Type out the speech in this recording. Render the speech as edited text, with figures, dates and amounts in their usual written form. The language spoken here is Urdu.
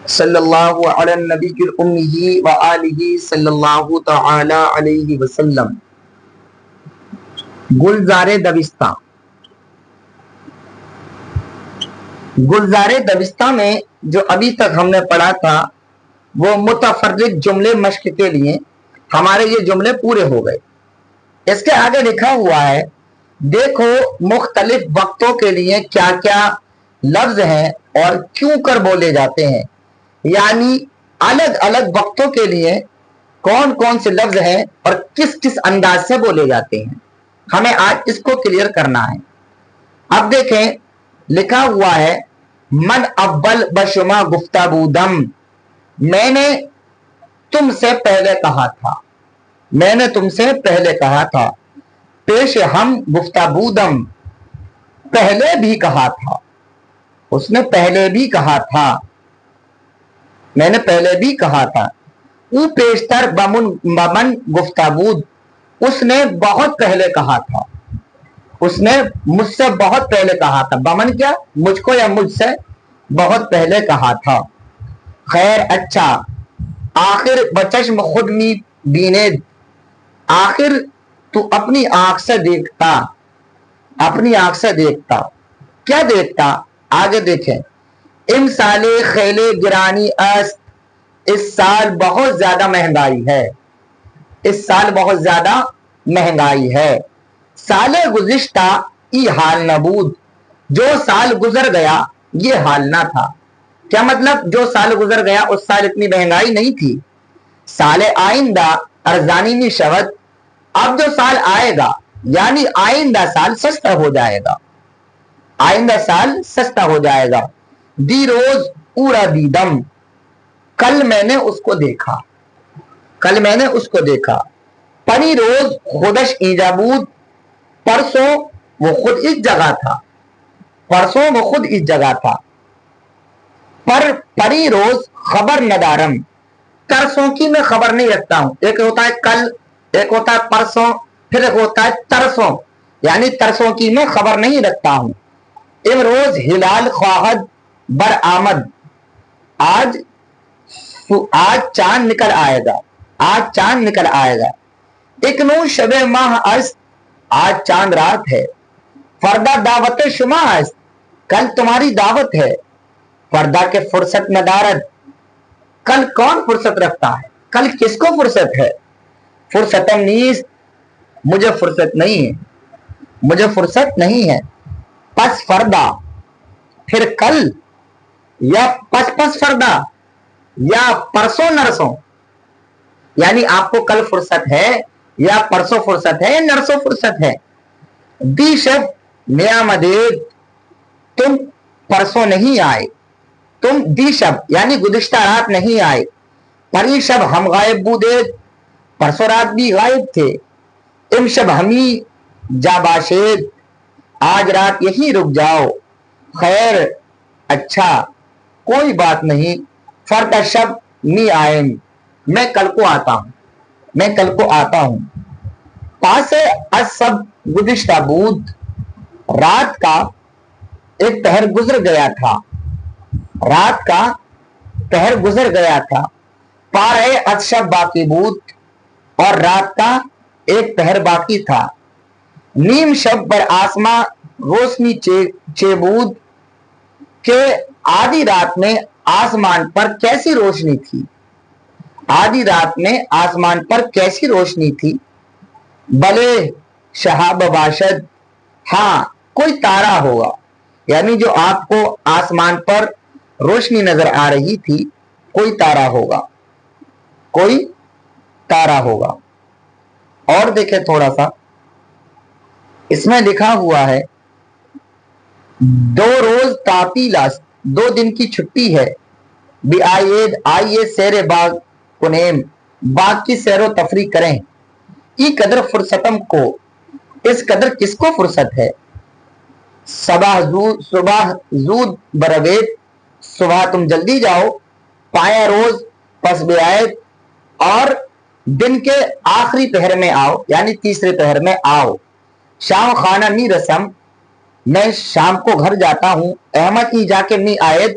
صلی اللہ علی النبی الأمی و آلہ صلی اللہ تعالی علیہ وسلم۔ گلزار دبستہ۔ گلزار دبستہ میں جو ابھی تک ہم نے پڑھا تھا وہ متفرق جملے مشق کے لیے ہمارے یہ جملے پورے ہو گئے۔ اس کے آگے لکھا ہوا ہے دیکھو مختلف وقتوں کے لیے کیا کیا لفظ ہیں اور کیوں کر بولے جاتے ہیں، یعنی الگ الگ وقتوں کے لیے کون کون سے لفظ ہیں اور کس کس انداز سے بولے جاتے ہیں، ہمیں آج اس کو کلیئر کرنا ہے۔ اب دیکھیں لکھا ہوا ہے من اول بشما گفتہ بودم، میں نے تم سے پہلے کہا تھا، میں نے تم سے پہلے کہا تھا، پیش ہم گفتہ بودم، پہلے بھی کہا تھا، اس نے پہلے بھی کہا تھا، میں نے پہلے بھی کہا تھا، او پیشتر بمن گفتہ بود، اس نے بہت پہلے کہا تھا، اس نے مجھ سے بہت پہلے کہا تھا، بمن کیا مجھ کو یا مجھ سے بہت پہلے کہا تھا، خیر اچھا، آخر بچشم خود می بینید، آخر تو اپنی آنکھ سے دیکھتا، اپنی آنکھ سے دیکھتا، کیا دیکھتا آگے دیکھیں، امسال خیل گرانی است، اس سال بہت زیادہ مہنگائی ہے، اس سال بہت زیادہ مہنگائی ہے، سال گزشتہ ای حال نبود، جو سال گزر گیا یہ حال نہ تھا، کیا مطلب جو سال گزر گیا اس سال اتنی مہنگائی نہیں تھی، سال آئندہ ارزانی می شود، اب جو سال آئے گا یعنی آئندہ سال سستا ہو جائے گا، آئندہ سال سستا ہو جائے گا، دی روز اورا دیدم، کل میں نے اس کو دیکھا، کل میں نے اس کو دیکھا، پری روز خودش ایجابود، پرسوں وہ خود اس جگہ تھا، پرسوں وہ خود اس جگہ تھا، پری روز خبر ندارم، ترسوں کی میں خبر نہیں رکھتا ہوں، ایک ہوتا ہے کل، ایک ہوتا ہے پرسوں، پھر ایک ہوتا ہے ترسوں، یعنی ترسوں کی میں خبر نہیں رکھتا ہوں، امروز ہلال خواہد بر آمد، آج چاند نکل آئے گا، آج چاند نکل آئے گا، اکنو شب ماہ است، آج چاند رات ہے، فردہ دعوت شما است، کل تمہاری دعوت ہے، فردہ کے فرصت ندارت، کل کون فرصت رکھتا ہے، کل کس کو فرصت ہے، فرصتم نیست، مجھے فرصت نہیں ہے، مجھے فرصت نہیں ہے، پس فردہ پھر کل، یا پس فردہ یا پرسوں نرسوں، یعنی آپ کو کل فرصت ہے یا پرسوں فرصت ہے یا نرسوں فرصت ہے، دی شب نیامدید، تم پرسوں نہیں آئے، تم دی شب یعنی گزشتہ رات نہیں آئے، پری شب ہم غائب بودید، پرسوں رات بھی غائب تھے، ام شب ہمی جا باشید، آج رات یہی رک جاؤ، خیر اچھا کوئی بات نہیں، فردا شب می آئیں، میں کل کو آتا ہوں، میں کل کو آتا ہوں، پاس از سب گزشتہ بود، رات کا ایک پہر گزر گیا تھا، رات کا پہر گزر گیا تھا، پارے از شب باقی بود، اور رات کا ایک پہر باقی تھا، نیم شب بر آسماں روشنی چیبود، کہ آدھی رات میں آسمان پر کیسی روشنی تھی، آدھی رات میں آسمان پر کیسی روشنی تھی، بلے شہاب باشد، ہاں کوئی تارا ہوگا، یعنی جو آپ کو آسمان پر روشنی نظر آ رہی تھی کوئی تارا ہوگا، کوئی تارا ہوگا۔ اور دیکھیں تھوڑا سا اس میں لکھا ہوا ہے دو روز تعطیل است، دو دن کی چھٹی ہے، بی آئیے سیر باغ کنیم، باغ کی سیر و تفریح کریں، ای قدر فرصتم کو، اس قدر کس کو فرصت ہے، صبح زود بروید، صبح تم جلدی جاؤ، پایا روز پس بیائد، اور دن کے آخری پہر میں آؤ یعنی تیسرے پہر میں آؤ، شام خانہ می رسم، میں شام کو گھر جاتا ہوں، احمد ہی جا کے می آیت،